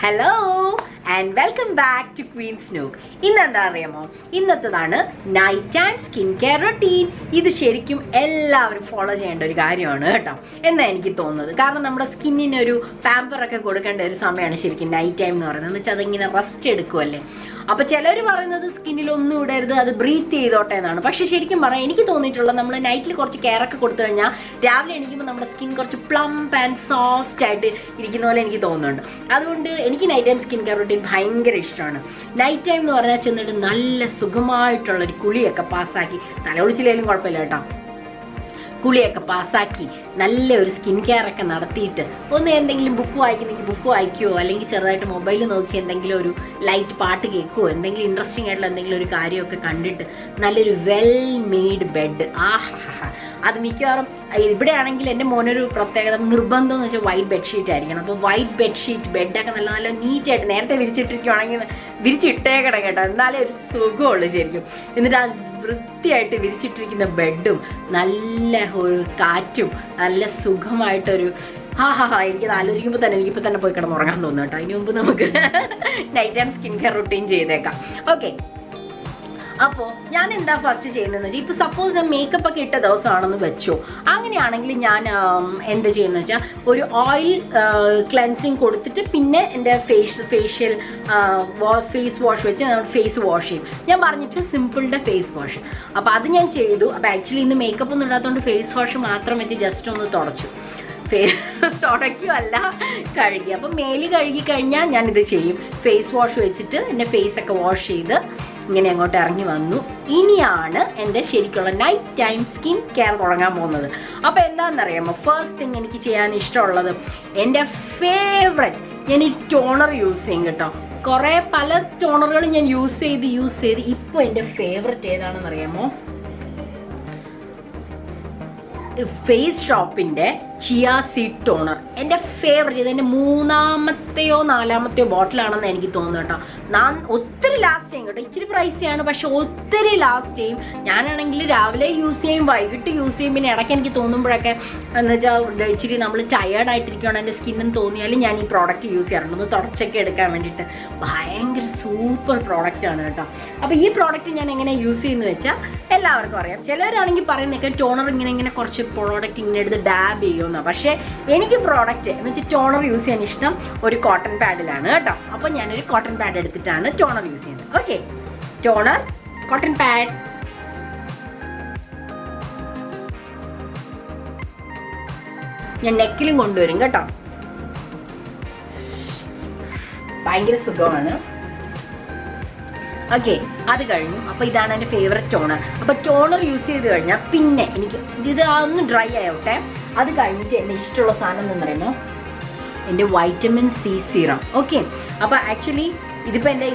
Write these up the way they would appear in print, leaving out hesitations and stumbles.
Hello and welcome back to Queen's Nook. ഇന്നെന്താ അറിയാമോ, ഇന്നത്തേതാണ് night time skin care routine. ഇത് ശരിക്കും എല്ലാവരും ഫോളോ ചെയ്യേണ്ട ഒരു കാര്യമാണ് കേട്ടോ എന്നാണ് എനിക്ക് തോന്നുന്നത്. കാരണം നമ്മുടെ സ്കിന്നിനൊരു പാമ്പറൊക്കെ കൊടുക്കേണ്ട ഒരു സമയമാണ് ശരിക്കും നൈറ്റ് ടൈം എന്ന് പറയുന്നത്. എന്ന് വെച്ചാൽ അതിങ്ങനെ റെസ്റ്റ് എടുക്കുമല്ലേ. അപ്പോൾ ചിലർ പറയുന്നത് സ്കിന്നിലൊന്നും ഇടരുത്, അത് ബ്രീത്ത് ചെയ്തോട്ടെ എന്നാണ്. പക്ഷേ ശരിക്കും പറയാം, എനിക്ക് തോന്നിയിട്ടുള്ളത് നമ്മൾ നൈറ്റിൽ കുറച്ച് കെയറൊക്കെ കൊടുത്തു കഴിഞ്ഞാൽ രാവിലെ എണീക്കുമ്പോൾ നമ്മുടെ സ്കിൻ കുറച്ച് പ്ലംപ് ആൻഡ് സോഫ്റ്റ് ആയിട്ട് ഇരിക്കുന്ന പോലെ എനിക്ക് തോന്നുന്നുണ്ട്. അതുകൊണ്ട് എനിക്ക് night time skin care routine ഭയങ്കര ഇഷ്ടമാണ്. നൈറ്റ് ടൈം എന്ന് പറഞ്ഞാൽ ചെന്നിട്ട് നല്ല സുഖമായിട്ടുള്ളൊരു കുളിയൊക്കെ പാസ്സാക്കി, തലയൊളിച്ചില്ലെങ്കിലും കുഴപ്പമില്ല കേട്ടോ, കുളിയൊക്കെ പാസ്സാക്കി നല്ല ഒരു സ്കിൻ കെയർ ഒക്കെ നടത്തിയിട്ട് ഒന്ന് എന്തെങ്കിലും ബുക്ക് വായിക്കുന്നെങ്കിൽ ബുക്ക് വായിക്കുമോ, അല്ലെങ്കിൽ ചെറുതായിട്ട് മൊബൈൽ നോക്കി എന്തെങ്കിലും ഒരു ലൈറ്റ് പാട്ട് കേൾക്കുമോ, എന്തെങ്കിലും ഇൻട്രസ്റ്റിംഗ് ആയിട്ടുള്ള എന്തെങ്കിലും ഒരു കാര്യമൊക്കെ കണ്ടിട്ട് നല്ലൊരു വെൽ മെയ്ഡ് ബെഡ്. അത് മിക്കവാറും ഇവിടെ ആണെങ്കിൽ എൻ്റെ മോനൊരു പ്രത്യേകത നിർബന്ധം എന്ന് വെച്ചാൽ വൈറ്റ് ബെഡ്ഷീറ്റ് ആയിരിക്കണം. അപ്പോൾ വൈറ്റ് ബെഡ്ഷീറ്റ് ബെഡൊക്കെ നല്ല നല്ല നീറ്റായിട്ട് നേരത്തെ വിരിച്ചിട്ടിരിക്കുകയാണെങ്കിൽ വിരിച്ചിട്ടേക്കണം കേട്ടോ, എന്നാലേ ഒരു സുഖമുള്ളൂ ശരിക്കും. എന്നിട്ട് ആ വൃത്തിയായിട്ട് വിരിച്ചിട്ടിരിക്കുന്ന ബെഡും നല്ല ഒരു കാറ്റും നല്ല സുഖമായിട്ടൊരു എനിക്കത് ആലോചിക്കുമ്പോൾ തന്നെ എനിക്കിപ്പോൾ തന്നെ പോയി കിടന്നുറങ്ങാൻ തോന്നുന്നു കേട്ടോ. അതിന് മുമ്പ് നമുക്ക് night time skin care routine ചെയ്തേക്കാം. ഓക്കെ, അപ്പോൾ ഞാൻ എന്താ ഫസ്റ്റ് ചെയ്യുന്നതെന്ന് വെച്ചാൽ, ഇപ്പോൾ സപ്പോസ് ഞാൻ മേക്കപ്പ് ഒക്കെ ഇട്ട ദിവസമാണെന്ന് വെച്ചോ, അങ്ങനെയാണെങ്കിൽ ഞാൻ എന്ത് ചെയ്യുന്നത് വെച്ചാൽ ഒരു ഓയിൽ ക്ലെൻസിങ് കൊടുത്തിട്ട് പിന്നെ എൻ്റെ ഫേസ് വാഷ് വെച്ച് നമ്മൾ ഫേസ് വാഷ് ചെയ്യും. ഞാൻ പറഞ്ഞിട്ട് സിമ്പിളിൻ്റെ ഫേസ് വാഷ്. അപ്പോൾ അത് ഞാൻ ചെയ്തു. അപ്പോൾ ആക്ച്വലി ഇന്ന് മേക്കപ്പ് ഒന്നും ഇടാത്തതുകൊണ്ട് ഫേസ് വാഷ് മാത്രം വെച്ച് ജസ്റ്റ് ഒന്ന് തുടച്ചു, തുടയ്ക്കുമല്ല കഴുകി. അപ്പം മേല് കഴുകി കഴിഞ്ഞാൽ ഞാനിത് ചെയ്യും. ഫേസ് വാഷ് വെച്ചിട്ട് എൻ്റെ ഫേസൊക്കെ വാഷ് ചെയ്ത് ഇങ്ങനെ അങ്ങോട്ട് ഇറങ്ങി വന്നു. ഇനിയാണ് എൻ്റെ ശരിക്കുള്ള നൈറ്റ് ടൈം സ്കിൻ കെയർ തുടങ്ങാൻ പോകുന്നത്. അപ്പോൾ എന്താണെന്നറിയാമോ, ഫസ്റ്റ് തിങ് എനിക്ക് ചെയ്യാൻ ഇഷ്ടമുള്ളത് എൻ്റെ ഫേവറേറ്റ്, ഞാൻ ഈ ടോണർ യൂസ് ചെയ്യും കേട്ടോ. പല ടോണറുകൾ ഞാൻ യൂസ് ചെയ്ത് ഇപ്പോൾ എൻ്റെ ഫേവറേറ്റ് ഏതാണെന്നറിയാമോ, ഫേസ് ഷോപ്പിൻ്റെ ചിയ സീഡ് ടോണർ. എൻ്റെ ഫേവറേറ്റ്. ഇതെൻ്റെ 3-ാമത്തെയോ 4-ാമത്തെയോ ബോട്ടിലാണെന്ന് എനിക്ക് തോന്നുന്നു കേട്ടോ. ഒത്തിരി ലാസ്റ്റ് ചെയ്യും കേട്ടോ. ഇച്ചിരി പ്രൈസിയാണ്, പക്ഷെ ഒത്തിരി ലാസ്റ്റ് ചെയ്യും. ഞാനാണെങ്കിൽ രാവിലെ യൂസ് ചെയ്യും, വൈകിട്ട് യൂസ് ചെയ്യും. പിന്നെ ഇടയ്ക്ക് എനിക്ക് തോന്നുമ്പോഴൊക്കെ എന്ന് വെച്ചാൽ ഇച്ചിരി നമ്മൾ ടയേർഡായിട്ടിരിക്കുകയാണ് എൻ്റെ സ്കിന്നെന്ന് തോന്നിയാലും ഞാൻ ഈ പ്രോഡക്റ്റ് യൂസ് ചെയ്യാറുണ്ട്, ഒന്ന് തുടച്ചൊക്കെ എടുക്കാൻ വേണ്ടിയിട്ട്. ഭയങ്കര സൂപ്പർ പ്രോഡക്റ്റാണ് കേട്ടോ. അപ്പോൾ ഈ പ്രോഡക്റ്റ് ഞാൻ എങ്ങനെ യൂസ് ചെയ്യുന്നത് വെച്ചാൽ എല്ലാവർക്കും അറിയാം. ചിലവരാണെങ്കിൽ പറയുന്നതൊക്കെ ടോണർ ഇങ്ങനെ കുറച്ച് പ്രോഡക്റ്റ് ഇങ്ങനെ എടുത്ത് ഡാബ് ചെയ്യുമെന്നാണ്. പക്ഷേ എനിക്ക് പ്രോഡക്റ്റ് എന്ന് വെച്ചാൽ ടോണർ യൂസ് ചെയ്യാൻ ഇഷ്ടം ഒരു കോട്ടൺ പാഡിലാണ് കേട്ടോ. അപ്പോൾ ഞാനൊരു കോട്ടൺ പാഡ് എടുത്തിട്ടാണ് ടോണർ യൂസ് ചെയ്യുന്നത്. Okay, toner, cotton pad. ഞാൻ നെക്കിലും കൊണ്ടുവരും കേട്ടോ, ഭയങ്കര സുഖമാണ്. ഓക്കെ, അത് കഴിഞ്ഞു. അപ്പോൾ ഇതാണ് എൻ്റെ ഫേവറേറ്റ് ടോണർ. അപ്പോൾ ടോണർ യൂസ് ചെയ്ത് കഴിഞ്ഞാൽ പിന്നെ എനിക്ക് ഇത് ഒന്ന് ഡ്രൈ ആയോട്ടെ. അത് കഴിഞ്ഞിട്ട് എൻ്റെ ഇഷ്ടമുള്ള സാധനം എന്ന് പറയുമ്പോൾ എൻ്റെ വൈറ്റമിൻ സി സീറം. ഓക്കെ, അപ്പോൾ ആക്ച്വലി ഇതിപ്പോൾ എൻ്റെ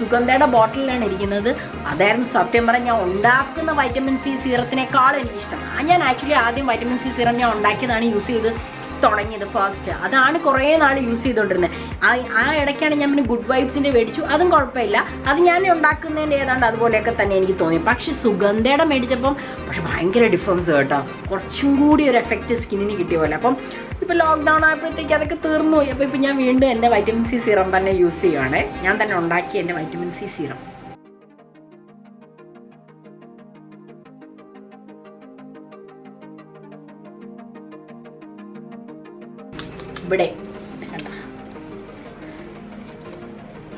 സുഗന്ധയുടെ ബോട്ടിലാണ് ഇരിക്കുന്നത്. അതായിരുന്നു സത്യം പറഞ്ഞാൽ ഞാൻ ഉണ്ടാക്കുന്ന വൈറ്റമിൻ സി സീറത്തിനേക്കാളും എനിക്കിഷ്ടം. ഞാൻ ആക്ച്വലി ആദ്യം വൈറ്റമിൻ സി സീറം ഞാൻ ഉണ്ടാക്കിയതാണ് യൂസ് ചെയ്ത് തുടങ്ങിയത് ഫസ്റ്റ്. അതാണ് കുറേ നാൾ യൂസ് ചെയ്തുകൊണ്ടിരുന്നത്. ആ ഇടയ്ക്കാണ് ഞാൻ പിന്നെ ഗുഡ് വൈബ്സിൻ്റെ മേടിച്ചു, അതും കുഴപ്പമില്ല. അത് ഞാൻ ഉണ്ടാക്കുന്നതിൻ്റെ ഏതാണ്ട് അതുപോലെയൊക്കെ തന്നെ എനിക്ക് തോന്നി. പക്ഷെ സുഗന്ധയുടെ മേടിച്ചപ്പം ഭയങ്കര ഡിഫറൻസ് കേട്ടോ, കുറച്ചും കൂടി ഒരു എഫക്റ്റ് സ്കിന്നിന് കിട്ടിയ പോലെ. അപ്പം ഇപ്പോൾ ലോക്ക്ഡൗൺ ആയപ്പോഴത്തേക്ക് അതൊക്കെ തീർന്നു പോയി. അപ്പോൾ ഇപ്പോൾ ഞാൻ വീണ്ടും എൻ്റെ വൈറ്റമിൻ സി സീറം തന്നെ യൂസ് ചെയ്യുവാണേ. ഞാൻ തന്നെ ഉണ്ടാക്കി എൻ്റെ വൈറ്റമിൻ സി സീറം. ഇവിടെ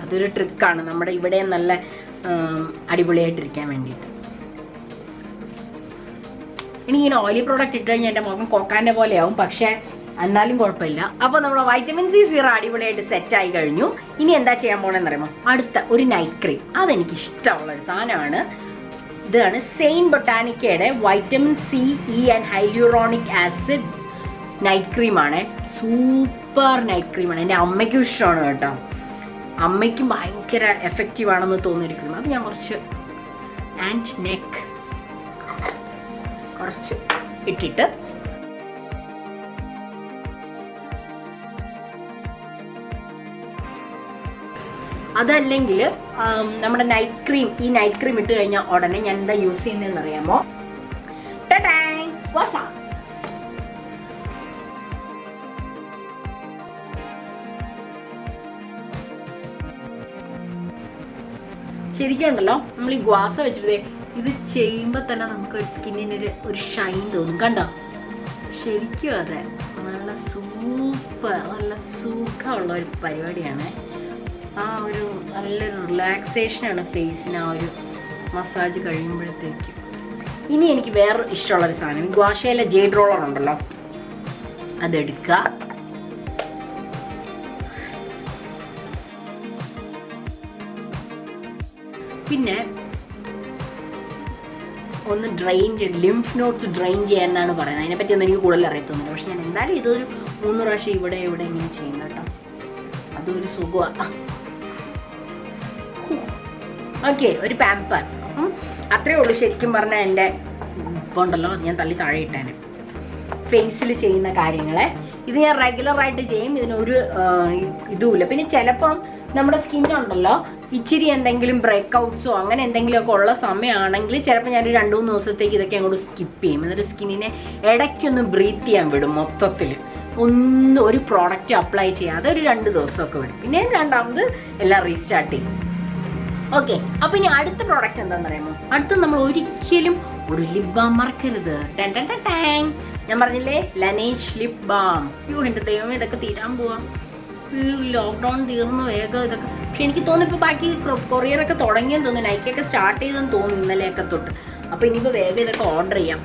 അതൊരു ട്രിക്കാണ് നമ്മുടെ ഇവിടെ നല്ല അടിപൊളിയായിട്ടിരിക്കാൻ വേണ്ടിയിട്ട്. എനിക്കിങ്ങനെ ഓയിലി പ്രോഡക്റ്റ് ഇട്ട് കഴിഞ്ഞാൽ എൻ്റെ മുഖം കൊക്കാൻ്റെ പോലെയാവും, പക്ഷേ എന്നാലും കുഴപ്പമില്ല. അപ്പോൾ നമ്മുടെ വൈറ്റമിൻ സി സീറം അടിപൊളിയായിട്ട് സെറ്റായി കഴിഞ്ഞു. ഇനി എന്താ ചെയ്യാൻ പോകണമെന്ന് അറിയുമോ, അടുത്ത ഒരു നൈറ്റ് ക്രീം. അതെനിക്ക് ഇഷ്ടമുള്ളൊരു സാധനമാണ്. ഇതാണ് st.botanica'യുടെ vitamin C E and hyaluronic acid night ക്രീമാണ്. സൂപ്പർ നൈറ്റ് ക്രീമാണ്. എൻ്റെ അമ്മയ്ക്കും ഇഷ്ടമാണ് കേട്ടോ. അമ്മയ്ക്കും ഭയങ്കര എഫക്റ്റീവ് ആണെന്ന് തോന്നിയൊരു ക്രീം. അത് ഞാൻ കുറച്ച് ആൻഡ് നെക്ക് കുറച്ച് ഇട്ടിട്ട് അതല്ലെങ്കിൽ നമ്മുടെ നൈറ്റ് ക്രീം, ഈ നൈറ്റ് ക്രീം ഇട്ട് കഴിഞ്ഞാൽ ഉടനെ ഞാൻ എന്താ യൂസ് ചെയ്യുന്നതെന്ന് അറിയാമോ, guasha. ശരിക്കും ഉണ്ടല്ലോ, നമ്മൾ ഈ ഗ്വാസ വെച്ചിട്ട് ഇത് ചെയ്യുമ്പോൾ തന്നെ നമുക്ക് സ്കിന്നിന് ഒരു ഷൈൻ തോന്നും. കണ്ടോ? ശരിക്കും അതെ, നല്ല സൂപ്പർ, നല്ല സുഖമുള്ള ഒരു പരിപാടിയാണ്. ആ ഒരു നല്ലൊരു റിലാക്സേഷനാണ് ഫേസിന് ആ ഒരു മസാജ് കഴിയുമ്പോഴത്തേക്കും. ഇനി എനിക്ക് വേറെ ഇഷ്ടമുള്ളൊരു സാധനം, ഗ്വാഷയിലെ ജേഡ് റോളർ ഉണ്ടല്ലോ, അതെടുക്കുക. പിന്നെ ഒന്ന് ഡ്രെയിൻ ചെയ്ത് ലിംഫ് നോട്ട്സ് ഡ്രെയിൻ ചെയ്യാനാണ് പറയുന്നത്. അതിനെപ്പറ്റി ഒന്നും എനിക്ക് കൂടുതൽ അറിയത്തൊന്നുമില്ല. പക്ഷെ ഞാൻ എന്തായാലും ഇതൊരു 3 പ്രാവശ്യം ഇവിടെ ഇങ്ങനെ ചെയ്യുന്ന കേട്ടോ. അതൊരു സുഖമാണ്. ഓക്കെ, ഒരു പാമ്പർ. അപ്പം അത്രേ ഉള്ളൂ ശരിക്കും പറഞ്ഞാൽ എൻ്റെ ഇപ്പോൾ ഉണ്ടല്ലോ, ഞാൻ തള്ളി താഴെ ഇട്ടേനെ ഫേസിൽ ചെയ്യുന്ന കാര്യങ്ങളെ. ഇത് ഞാൻ റെഗുലറായിട്ട് ചെയ്യും, ഇതിനൊരു ഇതുമില്ല. പിന്നെ ചിലപ്പം നമ്മുടെ സ്കിന്നുണ്ടല്ലോ ഇച്ചിരി എന്തെങ്കിലും ബ്രേക്ക്ഔട്ട്സോ അങ്ങനെ എന്തെങ്കിലുമൊക്കെ ഉള്ള സമയമാണെങ്കിൽ ചിലപ്പോൾ ഞാനൊരു 2-3 ദിവസത്തേക്ക് ഇതൊക്കെ അങ്ങോട്ട് സ്കിപ്പ് ചെയ്യും. എന്നിട്ട് സ്കിന്നിനെ ഇടയ്ക്കൊന്ന് ബ്രീത്ത് ചെയ്യാൻ വിടും. മൊത്തത്തിൽ ഒരു പ്രോഡക്റ്റ് അപ്ലൈ ചെയ്യാതെ ഒരു 2 ദിവസമൊക്കെ വിടും. പിന്നെ രണ്ടാമത് എല്ലാം റീസ്റ്റാർട്ട് ചെയ്യും. ഓക്കെ, അപ്പോൾ ഇനി അടുത്ത പ്രോഡക്റ്റ് എന്താണെന്ന് അറിയാമോ? അടുത്ത് നമ്മൾ ഒരിക്കലും ഒരു ലിപ് ബാം മറക്കരുത്. ഞാൻ പറഞ്ഞില്ലേ, ലനേജ് ലിപ് ബാം. അയ്യോ എൻ്റെ ദൈവം, ഇതൊക്കെ തീരാൻ പോവാം. ലോക്ക്ഡൗൺ തീർന്നു വേഗം ഇതൊക്കെ. പക്ഷെ എനിക്ക് തോന്നുന്നു ഇപ്പോൾ ബാക്കി കൊറിയറൊക്കെ തുടങ്ങിയെന്ന് തോന്നുന്നു, നൈക്കൊക്കെ സ്റ്റാർട്ട് ചെയ്തെന്ന് തോന്നുന്നു ഇന്നലെയൊക്കെ തൊട്ട്. അപ്പോൾ ഇനിയിപ്പോൾ വേഗം ഇതൊക്കെ ഓർഡർ ചെയ്യാം.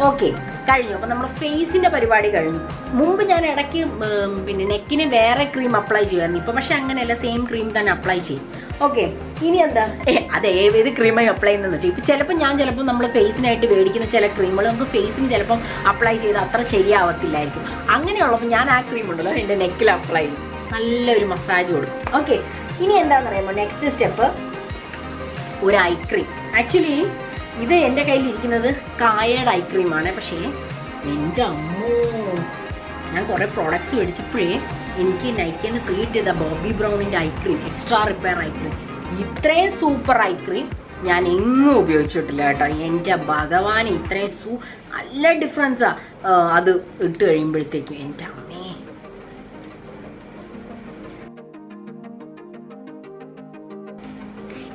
ഓക്കെ, കഴിഞ്ഞു. അപ്പോൾ നമ്മുടെ ഫേസിൻ്റെ പരിപാടി കഴിഞ്ഞു. മുമ്പ് ഞാൻ ഇടയ്ക്ക് പിന്നെ നെക്കിന് വേറെ ക്രീം അപ്ലൈ ചെയ്യുമായിരുന്നു. ഇപ്പോൾ പക്ഷെ അങ്ങനെയല്ല, സെയിം ക്രീം തന്നെ അപ്ലൈ ചെയ്യും. ഓക്കെ, ഇനി എന്താ അത് ഏത് ക്രീമായി അപ്ലൈ ചെയ്യുന്നതെന്ന് വെച്ചാൽ, ഇപ്പോൾ ചിലപ്പോൾ നമ്മൾ ഫേസിനായിട്ട് മേടിക്കുന്ന ചില ക്രീമുകൾ നമുക്ക് ഫേസിന് ചിലപ്പം അപ്ലൈ ചെയ്ത് അത്ര ശരിയാവത്തില്ലായിരിക്കും. അങ്ങനെയുള്ളപ്പോൾ ഞാൻ ആ ക്രീം ഉണ്ടല്ലോ എൻ്റെ നെക്കിൽ അപ്ലൈ ചെയ്യും, നല്ലൊരു മസാജ് കൊടുക്കും. ഓക്കെ, ഇനി എന്താണെന്ന് പറയുമ്പോൾ നെക്സ്റ്റ് സ്റ്റെപ്പ് ഒരു ഐ ക്രീം. ആക്ച്വലി ഇത് എൻ്റെ കയ്യിലിരിക്കുന്നത് കായയുടെ ഐ ക്രീമാണ്. പക്ഷേ എൻ്റെ അമ്മോ, ഞാൻ കുറേ പ്രോഡക്റ്റ്സ് മേടിച്ചപ്പോഴേ എനിക്ക് നൈക്കിന്ന് ഫ്രീ ചെയ്ത ബോബി ബ്രൗണിൻ്റെ eye cream, extra repair eye cream, ഇത്രയും സൂപ്പർ ഐ ക്രീം ഞാൻ എങ്ങും ഉപയോഗിച്ചിട്ടില്ല കേട്ടോ. എൻ്റെ ഭഗവാൻ, ഇത്രയും നല്ല ഡിഫറൻസാണ് അത് ഇട്ട് കഴിയുമ്പോഴത്തേക്കും. എൻ്റെ അമ്മേ,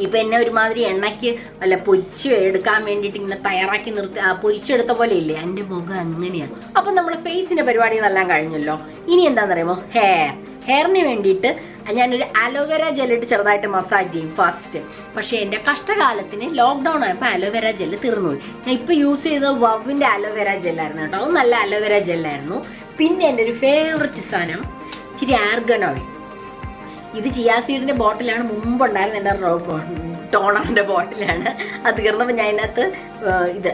ഇപ്പം എന്നെ ഒരുമാതിരി എണ്ണയ്ക്ക് വല്ല പൊരിച്ച് എടുക്കാൻ വേണ്ടിയിട്ട് ഇങ്ങനെ തയ്യാറാക്കി പൊരിച്ചെടുത്ത പോലെ ഇല്ലേ, എൻ്റെ മുഖം അങ്ങനെയാണ്. അപ്പം നമ്മൾ ഫേസിൻ്റെ പരിപാടി എല്ലാം കഴിഞ്ഞല്ലോ. ഇനി എന്താണെന്ന് പറയുമ്പോൾ ഹെയറിന് വേണ്ടിയിട്ട് ഞാനൊരു അലോവേര ജെല്ലിട്ട് ചെറുതായിട്ട് മസാജ് ചെയ്യും ഫസ്റ്റ്. പക്ഷേ എൻ്റെ കഷ്ടകാലത്തിന് ലോക്ക്ഡൗൺ ആയപ്പോൾ അലോവേര ജെല്ല് തീർന്നുപോയി. ഞാൻ ഇപ്പോൾ യൂസ് ചെയ്തത് വവിൻ്റെ അലോവേര ജെല്ലായിരുന്നു കേട്ടോ. അത് നല്ല അലോവേര ജെല്ലായിരുന്നു. പിന്നെ എൻ്റെ ഒരു ഫേവററ്റ് സാധനം ഇച്ചിരി ആർഗൻ ഓയിൽ. ഇത് ചിയാ സീഡിൻ്റെ ബോട്ടിലാണ് മുമ്പുണ്ടായിരുന്നത്, എൻ്റെ ടോണറിൻ്റെ ബോട്ടിലാണ്. അത് തീർന്നപ്പോൾ ഞാൻ അതിനകത്ത് ഇത്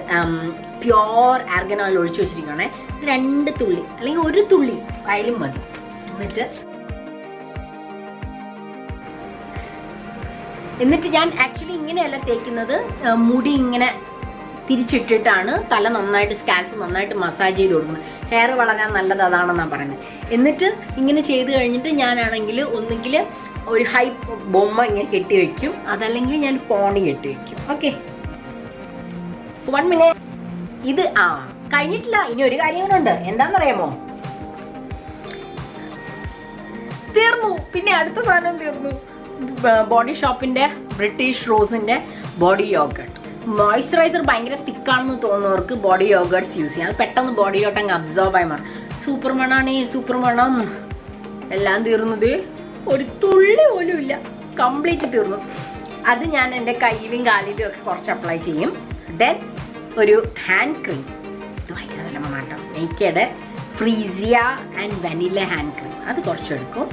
പ്യോർ ആർഗൻ ഓയിൽ ഒഴിച്ചു വെച്ചിരിക്കുകയാണേ. 2 തുള്ളി അല്ലെങ്കിൽ 1 തുള്ളി ആയാലും മതി. എന്നിട്ട് ഞാൻ ആക്ച്വലി ഇങ്ങനെയല്ല തേക്കുന്നത്, മുടി ഇങ്ങനെ തിരിച്ചിട്ടിട്ടാണ് തല നന്നായിട്ട് സ്കാൽപ്പ് നന്നായിട്ട് മസാജ് ചെയ്ത് കൊടുക്കുന്നത്. ഹെയർ വളരാൻ നല്ലത് അതാണെന്നാണ് പറയുന്നത്. എന്നിട്ട് ഇങ്ങനെ ചെയ്ത് കഴിഞ്ഞിട്ട് ഞാനാണെങ്കിൽ ഒന്നുകിൽ ഒരു ഹൈ ബൊമ്മ ഇങ്ങനെ കെട്ടി വയ്ക്കും, അതല്ലെങ്കിൽ ഞാൻ പോണി കെട്ടി വയ്ക്കും. Okay, 1 minute. ഇത് കഴിഞ്ഞിട്ടില്ല, ഇനി ഒരു കാര്യം കൂടെ ഉണ്ട്. എന്താണെന്നറിയാമോ? തീർന്നു. പിന്നെ അടുത്ത സാധനം തീർന്നു. ബോഡി ഷോപ്പിൻ്റെ ബ്രിട്ടീഷ് റോസിൻ്റെ ബോഡി യോഗട്ട് മോയ്സ്ചറൈസർ. ഭയങ്കര തിക്കാണെന്ന് തോന്നുന്നവർക്ക് ബോഡി യോഗട്ട്സ് യൂസ് ചെയ്യാം. അത് പെട്ടെന്ന് ബോഡിയിലോട്ട് അങ്ങ് അബ്സോർബ് ആയി മാറും. സൂപ്പർ മണാണ്, സൂപ്പർ മണം. എല്ലാം തീർന്നത്, ഒരു തുള്ളി പോലും ഇല്ല, കംപ്ലീറ്റ് തീർന്നു. അത് ഞാൻ എൻ്റെ കയ്യിലും കാലിലും ഒക്കെ കുറച്ച് അപ്ലൈ ചെയ്യും. ദെൻ ഒരു ഹാൻഡ് ക്രീം, ഇത് ഭയങ്കര നല്ല മണാട്ടോ, നൈക്കയുടെ freesia and vanilla hand cream, അത് കുറച്ചെടുക്കും.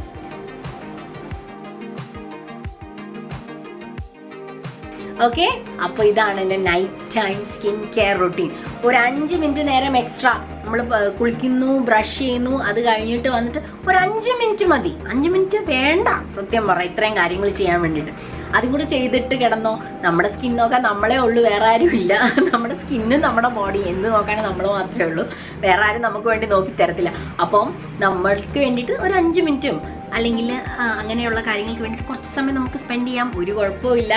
ഓക്കെ, അപ്പോൾ ഇതാണ് എൻ്റെ night time skin care routine. ഒരു 5 മിനിറ്റ് നേരം എക്സ്ട്രാ നമ്മൾ കുളിക്കുന്നു, ബ്രഷ് ചെയ്യുന്നു, അത് കഴിഞ്ഞിട്ട് വന്നിട്ട് ഒരു 5 മിനിറ്റ് മതി. 5 മിനിറ്റ് വേണ്ട സത്യം പറയാം, ഇത്രയും കാര്യങ്ങൾ ചെയ്യാൻ വേണ്ടിയിട്ട്. അതും കൂടെ ചെയ്തിട്ട് കിടന്നോ. നമ്മുടെ സ്കിൻ നോക്കാൻ നമ്മളേ ഉള്ളൂ, വേറെ ആരും ഇല്ല. നമ്മുടെ സ്കിന്നും നമ്മുടെ ബോഡി എന്ത് നോക്കാനും നമ്മൾ മാത്രമേ ഉള്ളൂ, വേറെ ആരും നമുക്ക് വേണ്ടി നോക്കി തരത്തില്ല. അപ്പം നമ്മൾക്ക് വേണ്ടിയിട്ട് ഒരു 5 മിനിറ്റും അല്ലെങ്കിൽ അങ്ങനെയുള്ള കാര്യങ്ങൾക്ക് വേണ്ടിയിട്ട് കുറച്ച് സമയം നമുക്ക് സ്പെൻഡ് ചെയ്യാം, ഒരു കുഴപ്പമില്ല.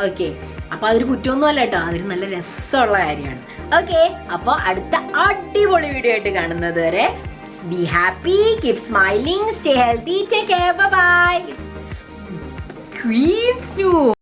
ഓക്കെ, അപ്പോൾ അതൊരു കുറ്റമൊന്നുമല്ല കേട്ടോ, അതൊരു നല്ല രസമുള്ള കാര്യമാണ്. ഓക്കെ, അപ്പോൾ അടുത്ത അടിപൊളി വീഡിയോ ആയിട്ട് കാണുന്നത് വരെ be happy, keep smiling, stay healthy, take care, bye. Queens nook.